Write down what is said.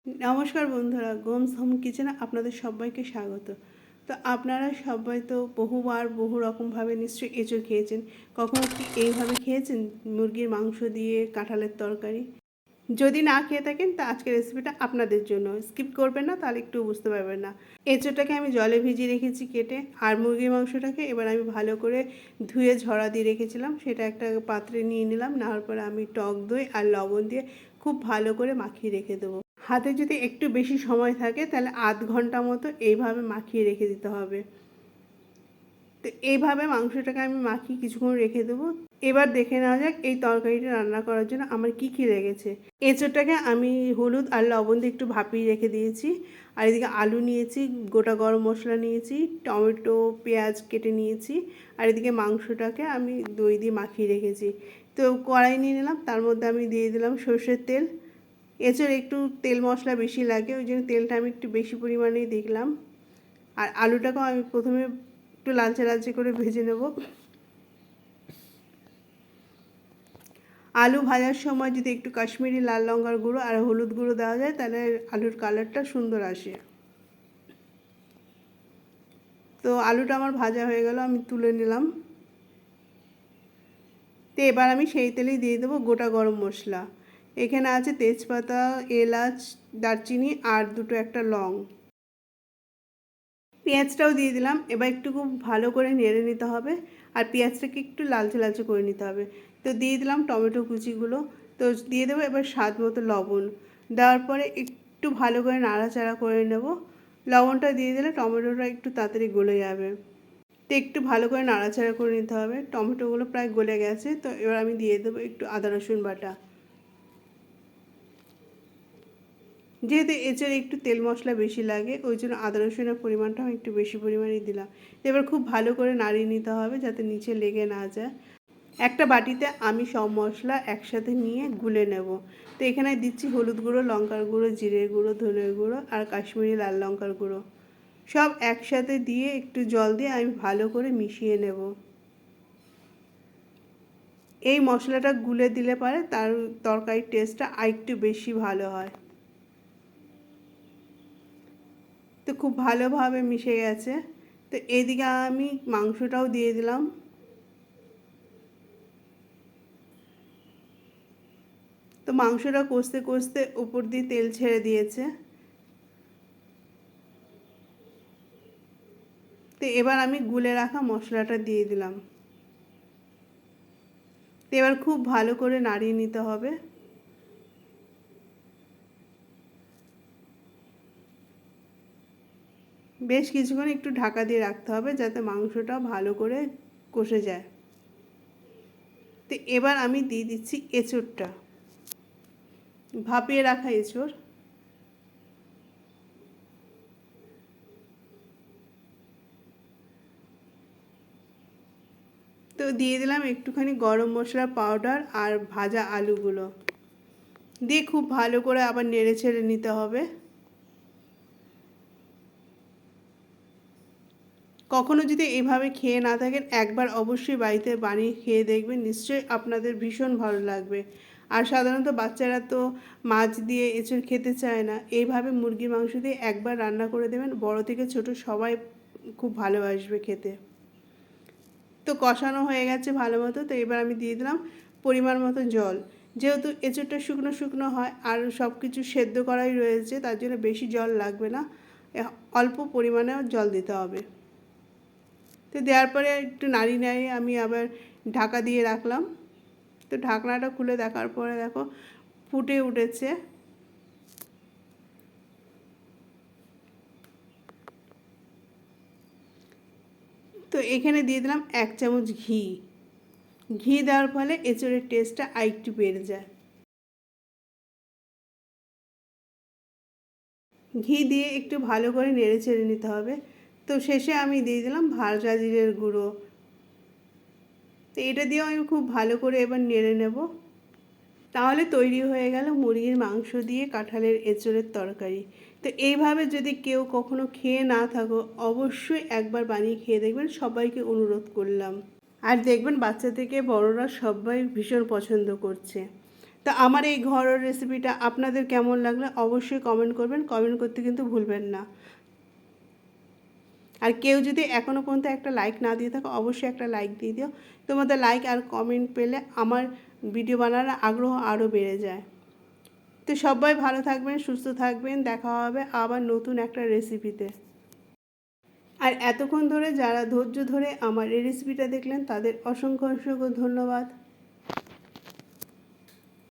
নমস্কার বন্ধুরা, গোমস হোম কিচেনে আপনাদের সবাইকে স্বাগত। তো আপনারা সবাই তো বহুবার বহু রকমভাবে নিশ্চয়ই এঁচোড় খেয়েছেন। কখনো কি এইভাবে খেয়েছেন, মুরগির মাংস দিয়ে কাঁঠালের তরকারি? যদি না খেয়ে থাকেন তা আজকের রেসিপিটা আপনাদের জন্য, স্কিপ করবেন না, তাহলে একটু বুঝতে পারবেন না। এঁচোড়টাকে আমি জলে ভিজিয়ে রেখেছি কেটে, আর মুরগির মাংসটাকে এবার আমি ভালো করে ধুয়ে ঝরা দিয়ে রেখেছিলাম, সেটা একটা পাত্রে নিয়ে নিলাম। নেওয়ার পরে আমি টক দই আর লবণ দিয়ে খুব ভালো করে মাখিয়ে রেখে দেবো। হাতে যদি একটু বেশি সময় থাকে তাহলে আধ ঘন্টা মতো এইভাবে মাখিয়ে রেখে দিতে হবে। তো এইভাবে মাংসটাকে আমি মাখিয়ে কিছুক্ষণ রেখে দেবো। এবার দেখে নেওয়া যাক এই তরকারিটা রান্না করার জন্য আমার কি কি লেগেছে। এঁচোড়টাকে আমি হলুদ আর লবণ দিয়ে একটু ভাপিয়ে রেখে দিয়েছি। আর এদিকে আলু নিয়েছি, গোটা গরম মশলা নিয়েছি, টমেটো পেঁয়াজ কেটে নিয়েছি। আর এদিকে মাংসটাকে আমি দই দিয়ে মাখিয়ে রেখেছি। তো কড়াই নিয়ে নিলাম, তার মধ্যে আমি দিয়ে দিলাম সর্ষের তেল। এছাড়া একটু তেল মশলা বেশি লাগে, ওই জন্য তেলটা আমি একটু বেশি পরিমাণেই দিলাম। আর আলুটাকেও আমি প্রথমে একটু লালচে লালচে করে ভেজে নেব। আলু ভাজার সময় যদি একটু কাশ্মীরি লাল লঙ্কার গুঁড়ো আর হলুদ গুঁড়ো দেওয়া যায় তাহলে আলুর কালারটা সুন্দর আসে। তো আলুটা আমার ভাজা হয়ে গেল, আমি তুলে নিলাম। তো এবার আমি সেই তেলেই দিয়ে দেবো গোটা গরম মশলা। এখানে আছে তেজপাতা, এলাচ, দারচিনি আর দুটো একটা লং। পেঁয়াজটাও দিয়ে দিলাম। এবার একটু খুব ভালো করে নেড়ে নিতে হবে, আর পেঁয়াজটাকে একটু লালচে লালচে করে নিতে হবে। তো দিয়ে দিলাম টমেটো কুচিগুলো। তো দিয়ে দেবো এবার স্বাদ মতো লবণ। দেওয়ার পরে একটু ভালো করে নাড়াচাড়া করে নেব। লবণটা দিয়ে দিলে টমেটোটা একটু তাড়াতাড়ি গলে যাবে। তো একটু ভালো করে নাড়াচাড়া করে নিতে হবে। টমেটোগুলো প্রায় গলে গেছে, তো এবার আমি দিয়ে দেবো একটু আদা রসুন বাটা। যেহেতু এঁচড়ে একটু তেল মশলা বেশি লাগে, ওই জন্য আদা রসুনের পরিমাণটাও একটু বেশি পরিমাণেই দিলাম। এবার খুব ভালো করে নাড়িয়ে নিতে হবে যাতে নিচে লেগে না যায়। একটা বাটিতে আমি সব মশলা একসাথে নিয়ে গুলে নেব। তো এখানে দিচ্ছি হলুদ গুঁড়ো, লঙ্কার গুঁড়ো, জিরের গুঁড়ো, ধনের গুঁড়ো আর কাশ্মীরি লাল লঙ্কার গুঁড়ো। সব একসাথে দিয়ে একটু জল দিয়ে আমি ভালো করে মিশিয়ে নেব। এই মশলাটা গুলে দিলে পরে তার তরকারির টেস্টটা আরেকটু বেশি ভালো হয়। তো খুব ভালোভাবে মিশে গেছে। তো এইদিকে আমি মাংসটাও দিয়ে দিলাম। তো মাংসটা কষতে কষতে উপর দিয়ে তেল ছেড়ে দিয়েছে। তো এবার আমি গুলে রাখা মশলাটা দিয়ে দিলাম। তো এবার খুব ভালো করে নাড়িয়ে নিতে হবে। বেশ কিছুক্ষণ একটু ঢাকা দিয়ে রাখতে হবে যাতে মাংসটা ভালো করে কষে যায়। তো এবার আমি দিয়ে দিচ্ছি এঁচোড়টা, ভাপিয়ে রাখা এঁচোড়। তো দিয়ে দিলাম একটুখানি গরম মশলা পাউডার আর ভাজা আলুগুলো দিয়ে খুব ভালো করে আবার নেড়ে ছেড়ে নিতে হবে। কখনো যদি এইভাবে খেয়ে না থাকেন, একবার অবশ্যই বাড়িতে বানিয়ে খেয়ে দেখবেন, নিশ্চয়ই আপনাদের ভীষণ ভালো লাগবে। আর সাধারণত বাচ্চারা তো মাছ দিয়ে এঁচোড় খেতে চায় না, এইভাবে মুরগির মাংস দিয়ে একবার রান্না করে দেবেন, বড় থেকে ছোট সবাই খুব ভালোবাসবে খেতে। তো কষানো হয়ে গেছে ভালো মতো। তো এবার আমি দিয়ে দিলাম পরিমাণ মতো জল। যেহেতু এঁচোড়টা শুকনো শুকনো হয় আর সব কিছু সেদ্ধ করাই রয়েছে, তার জন্য বেশি জল লাগবে না, অল্প পরিমাণে জল দিতে হবে। তো দেওয়ার পরে একটু নাড়িয়ে নাড়িয়ে আমি আবার ঢাকা দিয়ে রাখলাম। তো ঢাকনাটা খুলে দেখার পরে দেখো ফুটে উঠেছে। তো এখানে দিয়ে দিলাম 1 চামচ ঘি। ঘি দেওয়ার ফলে এঁচোড়ের টেস্টটা আরেকটু বেড়ে যায়। ঘি দিয়ে একটু ভালো করে নেড়ে চেড়ে নিতে হবে। তো শেষে আমি দিয়ে দিলাম ভাজা জিরের গুঁড়ো। তো এটা দিয়েও আমি খুব ভালো করে এবার নেড়ে নেব। তাহলে তৈরি হয়ে গেল মুরগির মাংস দিয়ে কাঁঠালের এঁচোড়ের তরকারি। তো এইভাবে যদি কেউ কখনো খেয়ে না থাকো, অবশ্যই একবার বানিয়ে খেয়ে দেখবেন, সবাইকে অনুরোধ করলাম। আর দেখবেন বাচ্চা থেকে বড়রা সবাই ভীষণ পছন্দ করছে। তো আমার এই ঘরোয়া রেসিপিটা আপনাদের কেমন লাগলো অবশ্যই কমেন্ট করবেন, কমেন্ট করতে কিন্তু ভুলবেন না। আর কেউ যদি এখনও পর্যন্ত একটা লাইক না দিয়ে থাকো অবশ্যই একটা লাইক দিয়ে দিও। তোমাদের লাইক আর কমেন্ট পেলে আমার ভিডিও বানানোর আগ্রহ আরও বেড়ে যায়। তো সবাই ভালো থাকবেন, সুস্থ থাকবেন, দেখা হবে আবার নতুন একটা রেসিপিতে। আর এতক্ষণ ধরে যারা ধৈর্য ধরে আমার এই রেসিপিটা দেখলেন তাদের অসংখ্য অসংখ্য ধন্যবাদ।